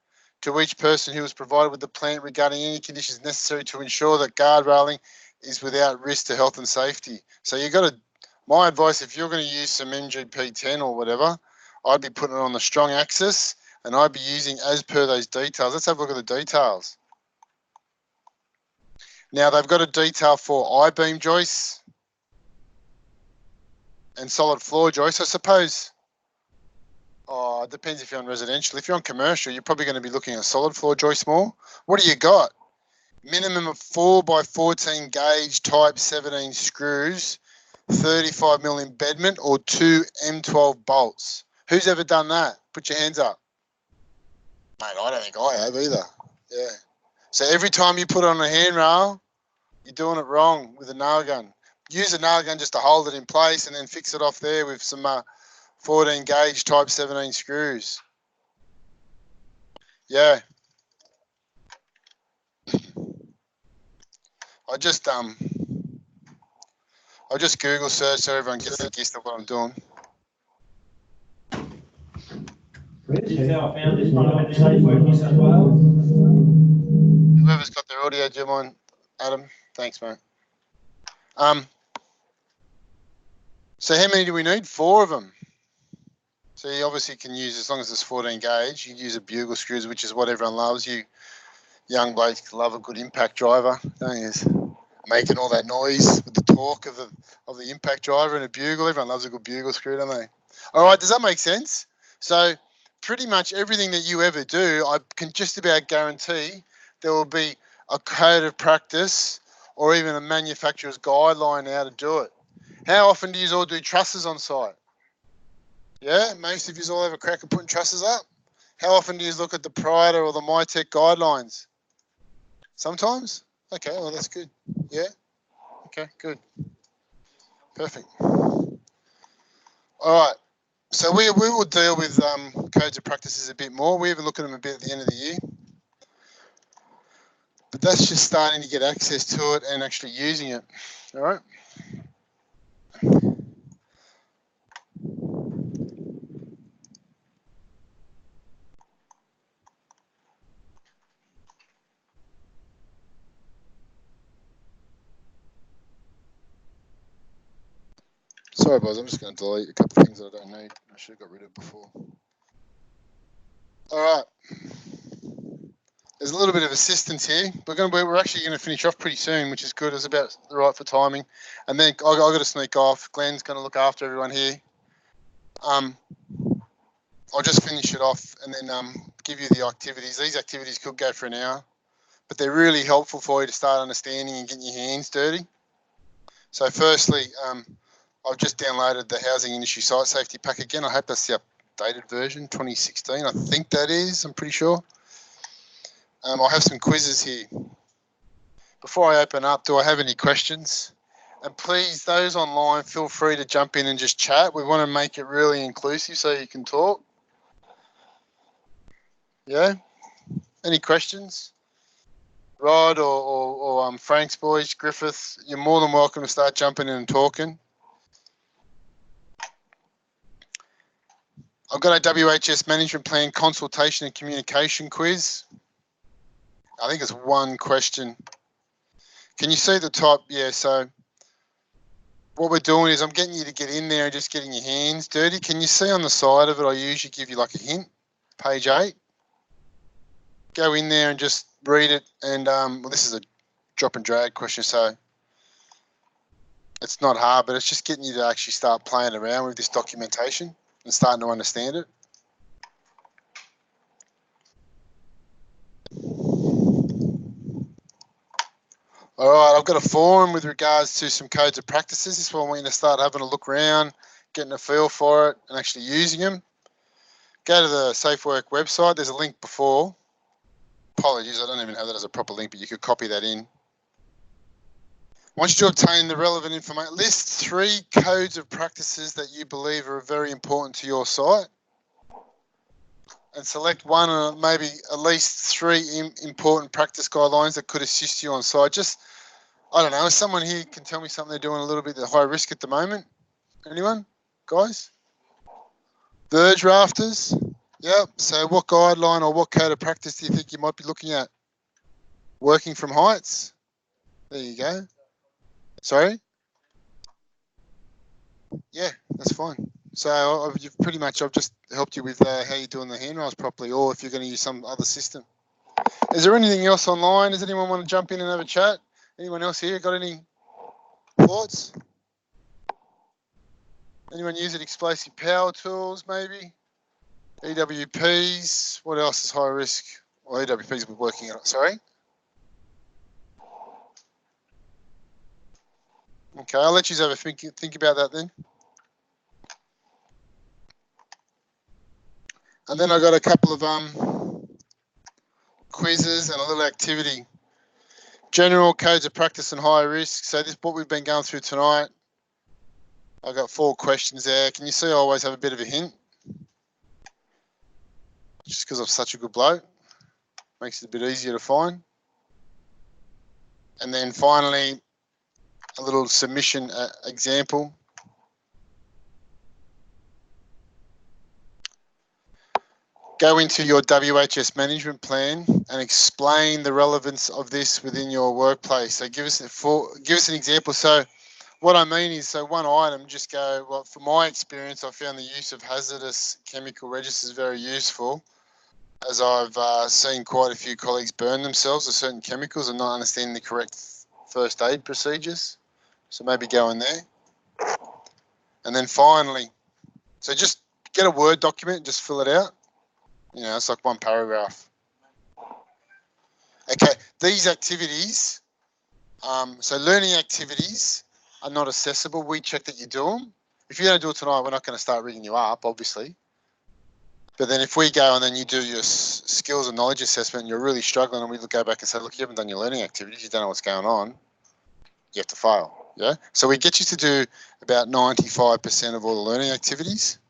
to each person who is provided with the plant regarding any conditions necessary to ensure that guard railing is without risk to health and safety. So you've got to, my advice, if you're going to use some MGP 10 or whatever, I'd be putting it on the strong axis and I'd be using as per those details. Let's have a look at the details. Now they've got a detail for I-beam joists and solid floor joists. I suppose, it depends if you're on residential. If you're on commercial, you're probably going to be looking at solid floor joists more. What do you got? Minimum of 4x14 gauge type 17 screws, 35 mm embedment, or 2 M12 bolts. Who's ever done that? Put your hands up. Mate, I don't think I have either. Yeah. So every time you put on a handrail, you're doing it wrong with a nail gun. Use a nail gun just to hold it in place and then fix it off there with some 14 gauge type 17 screws. Yeah. I just Google search so everyone gets the gist of what I'm doing. This is how I found this one. Safe Work New South Wales. Whoever's got their audio, do you mind, Adam? Thanks, mate. So how many do we need? 4 of them. So you obviously can use, as long as it's 14 gauge, you can use a bugle screws, which is what everyone loves. You young blokes love a good impact driver, don't you? Making all that noise with the torque of the impact driver and a bugle. Everyone loves a good bugle screw, don't they? All right, does that make sense? So pretty much everything that you ever do, I can just about guarantee there will be a code of practice or even a manufacturer's guideline how to do it. How often do you all do trusses on site? Yeah, most of you all have a crack at putting trusses up. How often do you look at the Prida or the MyTech guidelines? Sometimes? Okay, well, that's good. Yeah? Okay, good. Perfect. All right. So we will deal with codes of practices a bit more. We even look at them a bit at the end of the year. But that's just starting to get access to it and actually using it. All right. Sorry, boys, I'm just going to delete a couple of things that I don't need. I should have got rid of before. All right. There's a little bit of assistance here. We're actually going to finish off pretty soon, which is good. It's about right for timing. And then I've got to sneak off. Glenn's going to look after everyone here. I'll just finish it off and then give you the activities. These activities could go for an hour, but they're really helpful for you to start understanding and getting your hands dirty. So firstly, I've just downloaded the Housing Industry Site Safety Pack again. I hope that's the updated version, 2016. I think that is, I'm pretty sure. I'll have some quizzes here. Before I open up, do I have any questions? And please, those online, feel free to jump in and just chat. We want to make it really inclusive so you can talk. Yeah? Any questions? Rod or Frank's boys, Griffith, you're more than welcome to start jumping in and talking. I've got a WHS management plan consultation and communication quiz. I think it's one question. Can you see the top? Yeah, so what we're doing is I'm getting you to get in there and just getting your hands dirty. Can you see on the side of it, I usually give you like a hint, page 8. Go in there and just read it. And well, this is a drop and drag question, so it's not hard, but it's just getting you to actually start playing around with this documentation and starting to understand it. All right, I've got a forum with regards to some codes of practices. This one I want you to start having a look around, getting a feel for it, and actually using them. Go to the SafeWork website. There's a link before. Apologies, I don't even have that as a proper link, but you could copy that in. Once you obtain the relevant information, list 3 codes of practices that you believe are very important to your site. And select one or maybe at least 3 important practice guidelines that could assist you on site. Just, I don't know, if someone here can tell me something they're doing a little bit at high risk at the moment. Anyone? Guys? Verge rafters? Yep. So what guideline or what code of practice do you think you might be looking at? Working from heights? There you go. Sorry? Yeah, that's fine. So I've just helped you with how you're doing the handrails properly, or if you're going to use some other system. Is there anything else online? Does anyone want to jump in and have a chat? Anyone else here got any thoughts? Anyone using explosive power tools, maybe? EWPs. What else is high risk? Well, EWPs will be working on it. Sorry. Okay, I'll let you have a think about that then. And then I got a couple of quizzes and a little activity. General codes of practice and high risk. So this what we've been going through tonight. I've got 4 questions there. Can you see I always have a bit of a hint? Just because I'm such a good bloke. Makes it a bit easier to find. And then finally, a little submission example. Go into your WHS management plan and explain the relevance of this within your workplace. So give us an example. So what I mean is, so one item, just go, well, from my experience, I found the use of hazardous chemical registers very useful, as I've seen quite a few colleagues burn themselves with certain chemicals and not understanding the correct first aid procedures. So maybe go in there. And then finally, so just get a Word document and just fill it out. You know, it's like one paragraph. Okay, these activities, so learning activities are not accessible. We check that you do them. If you don't do it tonight, we're not going to start rigging you up, obviously. But then if we go and then you do your skills and knowledge assessment and you're really struggling and we go back and say, look, you haven't done your learning activities, you don't know what's going on, you have to fail. Yeah. So we get you to do about 95% of all the learning activities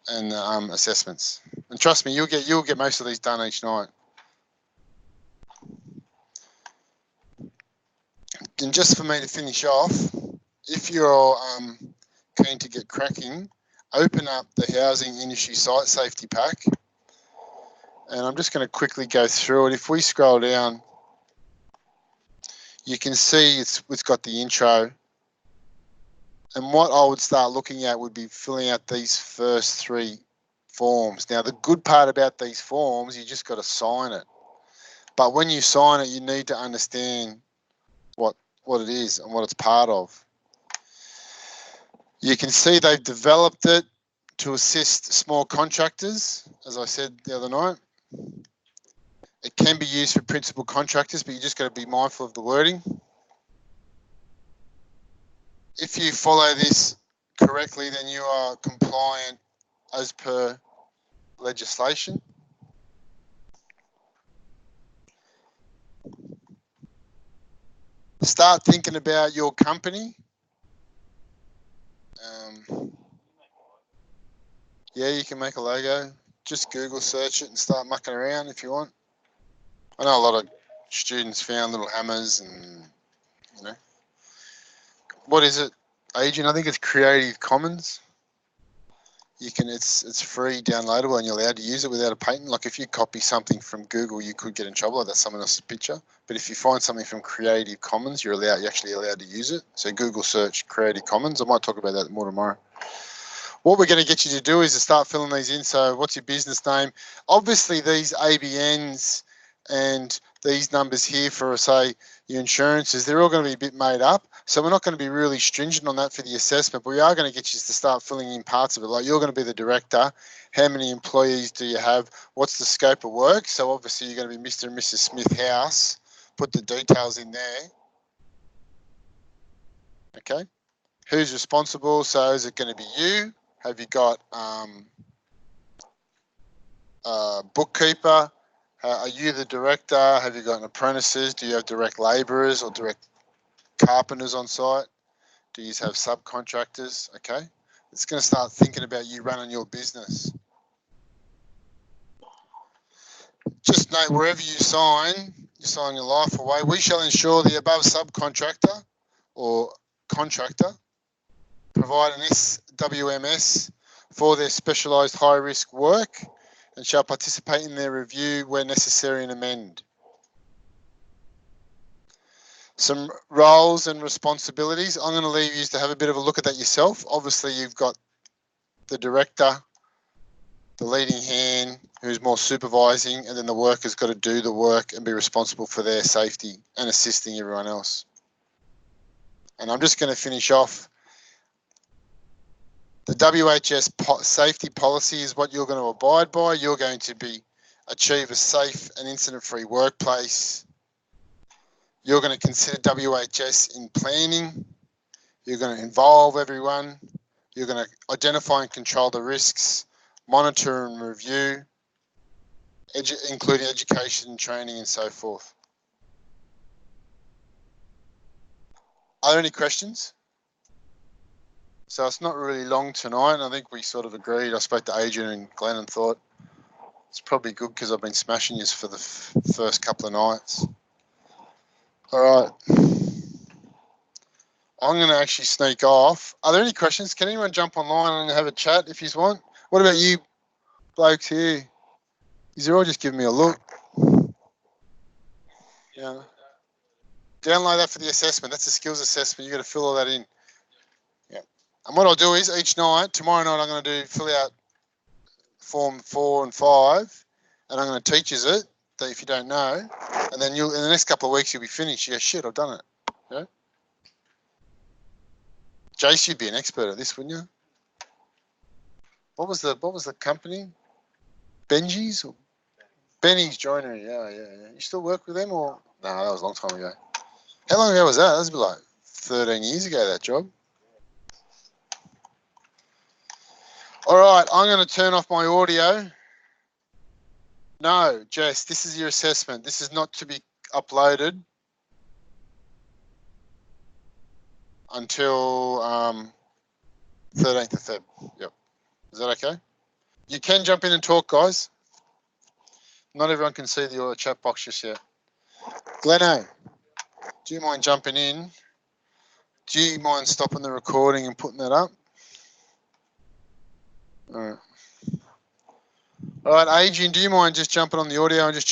and assessments. And trust me, you'll get most of these done each night. And just for me to finish off, if you're keen to get cracking, open up the Housing Industry Site Safety Pack. And I'm just going to quickly go through it. If we scroll down, you can see it's got the intro. And what I would start looking at would be filling out these first 3 forms. Now, the good part about these forms, you just got to sign it. But when you sign it, you need to understand what it is and what it's part of. You can see they've developed it to assist small contractors, as I said the other night. It can be used for principal contractors, but you just got to be mindful of the wording. If you follow this correctly, then you are compliant as per legislation. Start thinking about your company. Yeah, you can make a logo. Just Google search it and start mucking around if you want. I know a lot of students found little hammers and, you know. What is it, Agent? I think it's Creative Commons. It's free downloadable and you're allowed to use it without a patent. Like if you copy something from Google, you could get in trouble. That's someone else's picture. But if you find something from Creative Commons, you're actually allowed to use it. So Google search Creative Commons. I might talk about that more tomorrow. What we're going to get you to do is to start filling these in. So what's your business name? Obviously these ABNs and these numbers here for, say, your insurances, they're all going to be a bit made up. So we're not going to be really stringent on that for the assessment, but we are going to get you to start filling in parts of it. Like you're going to be the director. How many employees do you have? What's the scope of work? So obviously you're going to be Mr. and Mrs. Smith House. Put the details in there. Okay. Who's responsible? So is it going to be you? Have you got a bookkeeper? Are you the director? Have you got apprentices? Do you have direct labourers or direct carpenters on site? Do you have subcontractors? Okay. It's going to start thinking about you running your business. Just note, wherever you sign your life away. We shall ensure the above subcontractor or contractor provide an SWMS for their specialised high-risk work and shall participate in their review where necessary and amend. Some roles and responsibilities. I'm going to leave you to have a bit of a look at that yourself. Obviously, you've got the director, the leading hand, who's more supervising, and then the worker's got to do the work and be responsible for their safety and assisting everyone else. And I'm just going to finish off. The WHS safety policy is what you're going to abide by. You're going to achieve a safe and incident-free workplace. You're going to consider WHS in planning. You're going to involve everyone. You're going to identify and control the risks, monitor and review, including education, training, and so forth. Are there any questions? So it's not really long tonight. I think we sort of agreed. I spoke to Adrian and Glenn and thought it's probably good because I've been smashing you for the first couple of nights. All right. I'm going to actually sneak off. Are there any questions? Can anyone jump online and have a chat if you want? What about you blokes here? You're all just giving me a look. Yeah. Download that for the assessment. That's a skills assessment. You've got to fill all that in. Yeah. And what I'll do is each night, tomorrow night, I'm going to fill out form 4 and 5, and I'm going to teach you it, that if you don't know, and then in the next couple of weeks, you'll be finished. You go, shit, I've done it. Yeah. Jace, you'd be an expert at this, wouldn't you? What was the company? Benji's or Benny's Joinery? Yeah. You still work with them or? No, that was a long time ago. How long ago was that? That was like 13 years ago, that job. All right, I'm going to turn off my audio. No, Jess, this is your assessment. This is not to be uploaded until 13th of Feb. Yep. Is that okay? You can jump in and talk, guys. Not everyone can see the chat box just yet. Gleno, do you mind jumping in? Do you mind stopping the recording and putting that up? All right. All right, Adrian, do you mind just jumping on the audio and just check